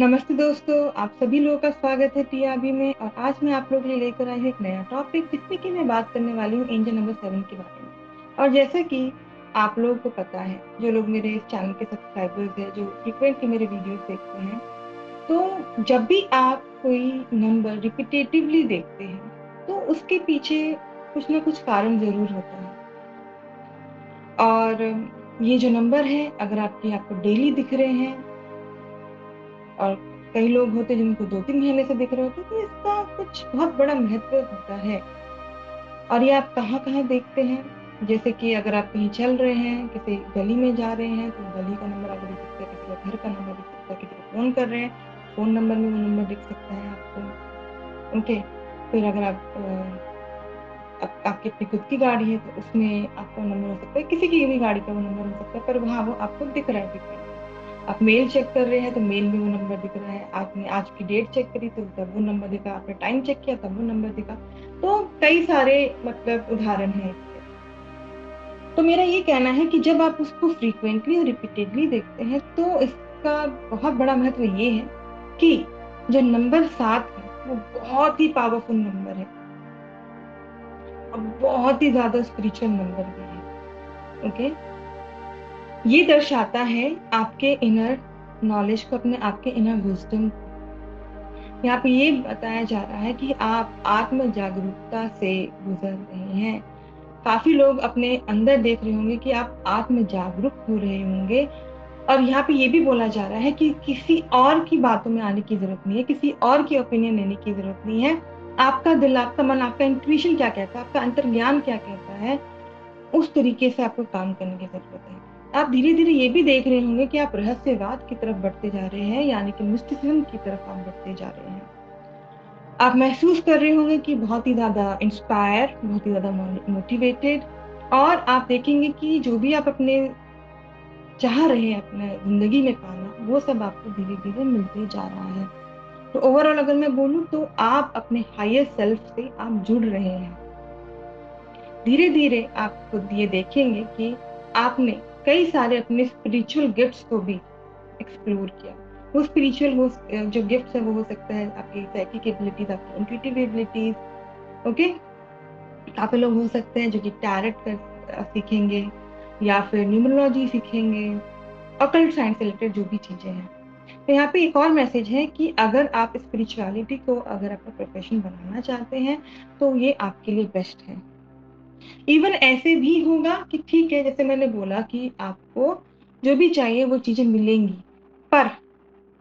नमस्ते दोस्तों, आप सभी लोगों का स्वागत है टीआरबी में। और आज मैं आप लोगों के लिए लेकर आई हूँ एक नया टॉपिक, जिसमें कि मैं बात करने वाली हूँ एंजल नंबर 7 के बारे में। और जैसा कि आप लोगों को पता है, जो लोग मेरे इस चैनल के सब्सक्राइबर्स हैं, जो फ्रिक्वेंटली मेरे वीडियोस देखते हैं, तो जब भी आप कोई नंबर रिपीटेटिवली देखते हैं, तो उसके पीछे कुछ ना कुछ कारण ज़रूर होता है। और ये जो नंबर है, अगर आपको डेली दिख रहे हैं, और कई लोग होते हैं जिनको 2-3 महीने से दिख रहे होते हैं, तो इसका कुछ बहुत बड़ा महत्व होता है। और ये आप कहाँ-कहाँ देखते हैं, जैसे कि अगर आप कहीं चल रहे हैं, किसी गली में जा रहे हैं, तो गली का नंबर आपको दिख सकता है, किसी का घर का नंबर दिख सकता है, किसी को फ़ोन कर रहे हैं, फ़ोन नंबर में वो नंबर दिख सकता है आपको, ओके। फिर अगर आपकी अपनी खुद की गाड़ी है, तो उसमें आपका नंबर हो सकता है, किसी की भी गाड़ी का वो नंबर हो सकता है, पर वहाँ वो आपको दिख रहा है फ्रीक्वेंटली। आप मेल चेक कर रहे हैं, तो मेल में वो नंबर दिख रहा है। आपने आज की डेट चेक करी, तो तब वो नंबर दिखा। आपने टाइम चेक किया, तब वो नंबर दिखा। तो कई सारे मतलब उदाहरण हैं इसके। तो मेरा ये कहना है कि जब आप उसको फ्रीक्वेंटली और रिपीटेडली देखते हैं, तो इसका बहुत बड़ा महत्व ये है कि जो नंबर 7 है, वो बहुत ही पावरफुल नंबर है और बहुत ही ज़्यादा स्पिरिचुअल नंबर भी है, ओके? ये दर्शाता है आपके इनर नॉलेज को, अपने आपके इनर विज़डम को। यहाँ पे ये बताया जा रहा है कि आप आत्म जागरूकता से गुजर रहे हैं। काफ़ी लोग अपने अंदर देख रहे होंगे कि आप आत्म जागरूक हो रहे होंगे। और यहाँ पे ये भी बोला जा रहा है कि किसी और की बातों में आने की ज़रूरत नहीं है, किसी और की ओपिनियन लेने की ज़रूरत नहीं है। आपका दिल, आपका मन, आपका इंट्यूशन क्या कहता है, आपका अंतर्ज्ञान क्या कहता है, उस तरीके से आपको काम करने की ज़रूरत है। आप धीरे-धीरे ये भी देख रहे होंगे कि आप रहस्यवाद की तरफ बढ़ते जा रहे हैं, यानी कि मिस्टिसिज़्म की तरफ आप बढ़ते जा रहे हैं। आप महसूस कर रहे होंगे कि बहुत ही ज़्यादा इंस्पायर, बहुत ही ज़्यादा मोटिवेटेड। और आप देखेंगे कि जो भी आप अपने चाह रहे हैं अपने ज़िंदगी में पाना, वो सब आपको धीरे-धीरे मिलते जा रहा है। तो ओवरऑल अगर मैं बोलूँ, तो आप अपने हायर सेल्फ से आप जुड़ रहे हैं। धीरे-धीरे आप खुद ये देखेंगे कि आपने कई सारे अपने स्पिरिचुअल गिफ्ट्स को भी एक्सप्लोर किया। वो स्पिरिचुअल जो गिफ्ट्स हैं, वो हो सकता है आपकी साइकिक एबिलिटीज़, आपकी इंट्यूटिव एबिलिटीज़, ओके? काफ़ी लोग हो सकते हैं जो कि टैरोट सीखेंगे, या फिर न्यूमरोलॉजी सीखेंगे, ऑकल्ट साइंस से रिलेटेड जो भी चीज़ें हैं। तो यहाँ पे एक और मैसेज है कि अगर आप स्पिरिचुअलिटी को अगर अपना प्रोफ़ेशन बनाना चाहते हैं, तो ये आपके लिए बेस्ट है। इवन ऐसे भी होगा कि ठीक है, जैसे मैंने बोला कि आपको जो भी चाहिए वो चीज़ें मिलेंगी, पर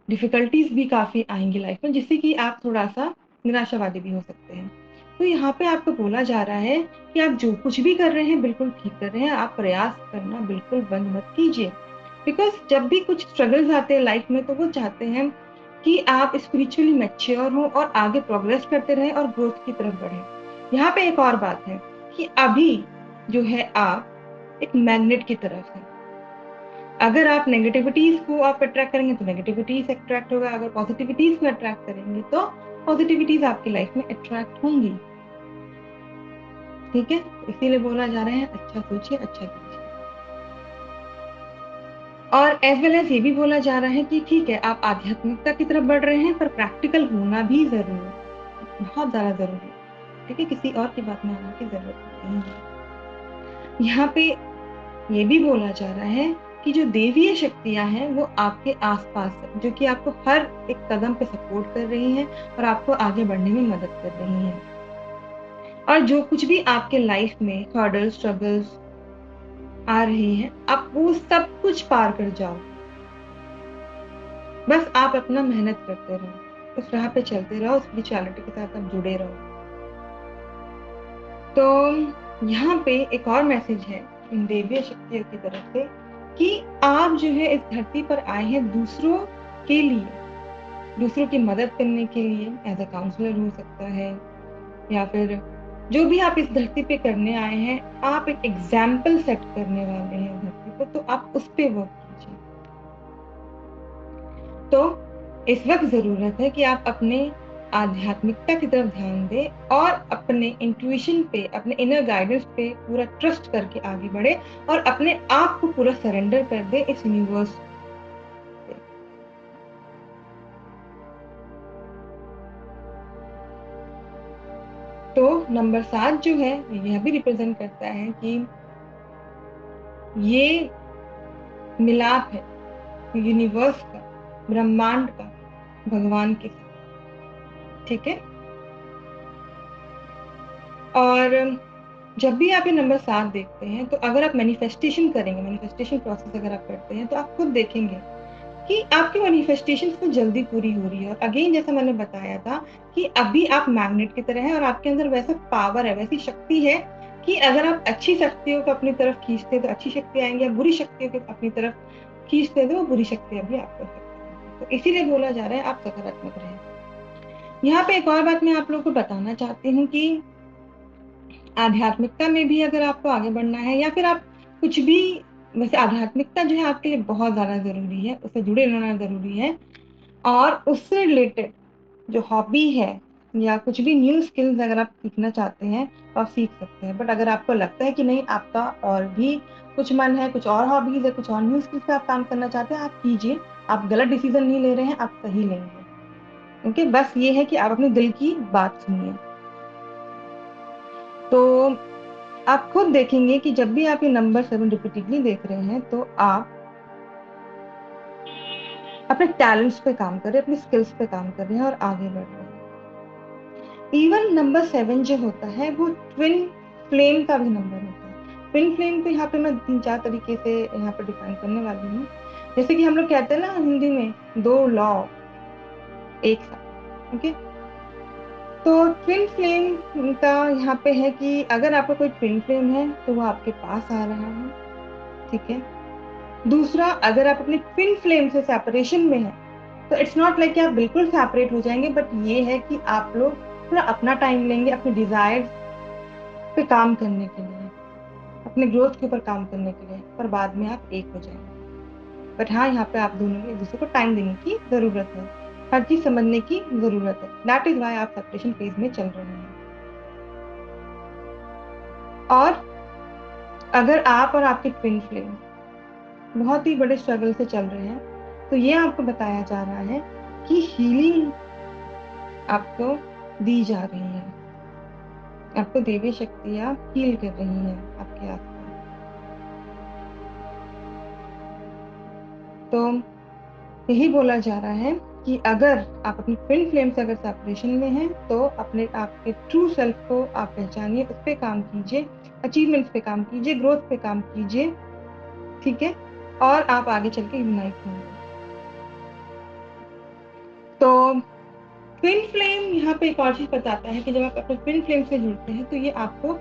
डिफ़िकल्टीज़ भी काफ़ी आएँगी लाइफ़ में, जिससे कि आप थोड़ा-सा निराशावादी भी हो सकते हैं। तो यहाँ पे आपको बोला जा रहा है कि आप जो कुछ भी कर रहे हैं, बिल्कुल ठीक कर रहे हैं। आप प्रयास करना बिल्कुल बंद मत कीजिए। बिकॉज़ जब भी कुछ स्ट्रगल्स आते हैं लाइफ़ में, तो वो चाहते हैं कि आप स्पिरिचुअली मैच्योर हों और आगे प्रोग्रेस करते रहें और ग्रोथ की तरफ बढ़ें। यहाँ पे एक और बात है कि अभी जो है आप एक मैग्नेट की तरफ हैं। अगर आप नेगेटिविटीज़ को आप अट्रैक्ट करेंगे, तो नेगेटिविटीज़ अट्रैक्ट होगा। अगर पॉज़िटिविटीज़ को अट्रैक्ट करेंगे, तो पॉज़िटिविटीज़ आपकी लाइफ़ में अट्रैक्ट होंगी। ठीक है? तो इसीलिए बोला जा रहा है, अच्छा सोचिए, अच्छा कीजिए। और एज़ वेल एज़ ये भी बोला जा रहा है कि ठीक है, आप आध्यात्मिकता की तरफ बढ़ रहे हैं, पर प्रैक्टिकल होना भी बहुत ज़्यादा ज़रूरी है। ठीक है? किसी और की बात में आने की ज़रूरत नहीं है। यहाँ पे ये भी बोला जा रहा है कि जो देवीय शक्तियाँ हैं, वो आपके आस-पास हैं, जो कि आपको हर एक कदम पे सपोर्ट कर रही हैं और आपको आगे बढ़ने में मदद कर रही हैं। और जो कुछ भी आपके लाइफ़ में हर्डल्स, स्ट्रगल्स आ रही हैं, आप वो सब कुछ पार कर जाओगे। बस आप अपना मेहनत करते रहो, उस राह पे चलते रहो, स्पिरिचुअलिटी के साथ आप जुड़े रहो। तो यहाँ पे एक और मैसेज है इन देवीय शक्तियों की तरफ से कि आप जो है इस धरती पर आए हैं दूसरों के लिए, दूसरों की मदद करने के लिए। एज़ अ काउंसलर हो सकता है, या फिर जो भी आप इस धरती पे करने आए हैं, आप एक एग्ज़ाम्पल सेट करने वाले हैं धरती पर, तो आप उस पे वर्क कीजिए। तो इस वक़्त ज़रूरत है कि आप अपने आध्यात्मिकता की तरफ ध्यान दें और अपने इंट्यूशन पे, अपने इनर गाइडेंस पे पूरा ट्रस्ट करके आगे बढ़ें और अपने आप को पूरा सरेंडर कर दें इस यूनिवर्स पे। नंबर 7 जो है यह भी रिप्रेजेंट करता है कि ये मिलाप है यूनिवर्स का, ब्रह्मांड का, भगवान के साथ। ठीक है। और जब भी आप ये नंबर 7 देखते हैं तो अगर आप मैनिफेस्टेशन करेंगे, मैनिफेस्टेशन प्रोसेस अगर आप करते हैं तो आप खुद देखेंगे कि आपकी मैनिफेस्टेशन तो जल्दी पूरी हो रही है। और अगेन जैसा मैंने बताया था कि अभी आप मैग्नेट की तरह हैं और आपके अंदर वैसा पावर है, वैसी शक्ति है कि अगर आप अच्छी शक्तियों को अपनी तरफ खींचते हैं तो अच्छी शक्ति आएंगी, या बुरी शक्तियों को अपनी तरफ खींचते हैं तो वो बुरी शक्तियां भी आपको सकती हैं। तो इसीलिए बोला जा रहा है आप सकारात्मक रहें। यहाँ पे एक और बात मैं आप लोगों को बताना चाहती हूँ कि आध्यात्मिकता में भी अगर आपको आगे बढ़ना है या फिर आप कुछ भी, वैसे आध्यात्मिकता जो है आपके लिए बहुत ज़्यादा ज़रूरी है, उससे जुड़े रहना ज़रूरी है। और उससे रिलेटेड जो हॉबी है या कुछ भी न्यू स्किल्स अगर आप सीखना चाहते हैं तो आप सीख सकते हैं। बट अगर आपको लगता है कि नहीं, आपका और भी कुछ मन है, कुछ और हॉबीज है, कुछ और न्यू स्किल्स पे आप काम करना चाहते हैं, आप कीजिए। आप गलत डिसीजन नहीं ले रहे हैं, आप सही लेंगे। ओके, बस ये है कि आप अपने दिल की बात सुनिए। तो आप खुद देखेंगे कि जब भी आप ये नंबर 7 रिपीटेडली देख रहे हैं तो आप अपने टैलेंट्स पे काम कर रहे हैं, अपने स्किल्स पे काम कर रहे हैं और आगे बढ़ रहे हैं। इवन नंबर 7 जो होता है वो ट्विन फ्लेम का भी नंबर होता है। ट्विन फ्लेम को यहाँ पे मैं 3-4 तरीके से यहाँ पे डिफाइन करने वाली हूँ। जैसे कि हम लोग कहते हैं ना हिंदी में, दो लौ एक साथ। ओके, तो ट्विन फ्लेम का यहाँ पे है कि अगर आपका कोई ट्विन फ्लेम है तो वो आपके पास आ रहा है। ठीक है। दूसरा, अगर आप अपने ट्विन फ्लेम से सेपरेशन में हैं तो इट्स नॉट लाइक कि आप बिल्कुल सेपरेट हो जाएंगे, बट ये है कि आप लोग थोड़ा अपना टाइम लेंगे अपने डिजायर्स पे काम करने के लिए, अपने ग्रोथ के ऊपर काम करने के लिए, पर बाद में आप एक हो जाएंगे। बट हाँ, यहाँ पे आप दोनों एक दूसरे को टाइम देने की जरूरत है, हर चीज समझने की जरूरत है। दैट इज वाई आप सेपरेशन फेज में चल रहे हैं। और अगर आप और आपके ट्विन फ्लेम बहुत ही बड़े स्ट्रगल से चल रहे हैं तो ये आपको बताया जा रहा है कि हीलिंग आपको दी जा रही है, आपको देवी शक्तियाँ हील कर रही हैं आपके आसपास। तो यही बोला जा रहा है कि अगर आप अपनी ट्विन फ्लेम से अगर सेपरेशन में हैं तो अपने आपके ट्रू सेल्फ को आप पहचानिए, उस पर काम कीजिए, अचीवमेंट्स पे काम कीजिए, ग्रोथ पे काम कीजिए। ठीक है। और आप आगे चल के यूनाइट होंगे। तो ट्विन फ्लेम यहाँ पे एक और चीज बताता है कि जब आप अपने ट्विन फ्लेम से जुड़ते हैं तो ये आपको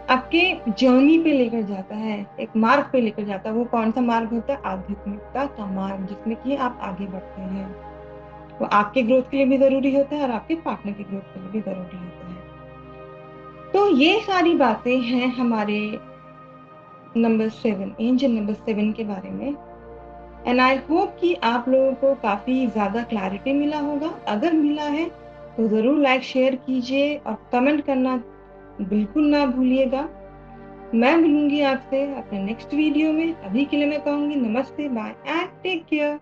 आपके जर्नी पे लेकर जाता है, एक मार्ग पे लेकर जाता है। वो कौन सा मार्ग होता है? आध्यात्मिकता का मार्ग, जिसमें कि आप आगे बढ़ते हैं। वो आपके ग्रोथ के लिए भी जरूरी होता है और आपके पार्टनर की ग्रोथ के लिए भी जरूरी होता है। तो ये सारी बातें हैं हमारे नंबर 7, एंजल नंबर 7 के बारे में। एंड आई होप कि आप लोगों को काफी ज्यादा क्लैरिटी मिला होगा। अगर मिला है तो जरूर लाइक शेयर कीजिए और कमेंट करना बिल्कुल ना भूलिएगा। मैं मिलूंगी आपसे अपने नेक्स्ट वीडियो में। अभी के लिए मैं कहूंगी नमस्ते, बाय एंड टेक केयर।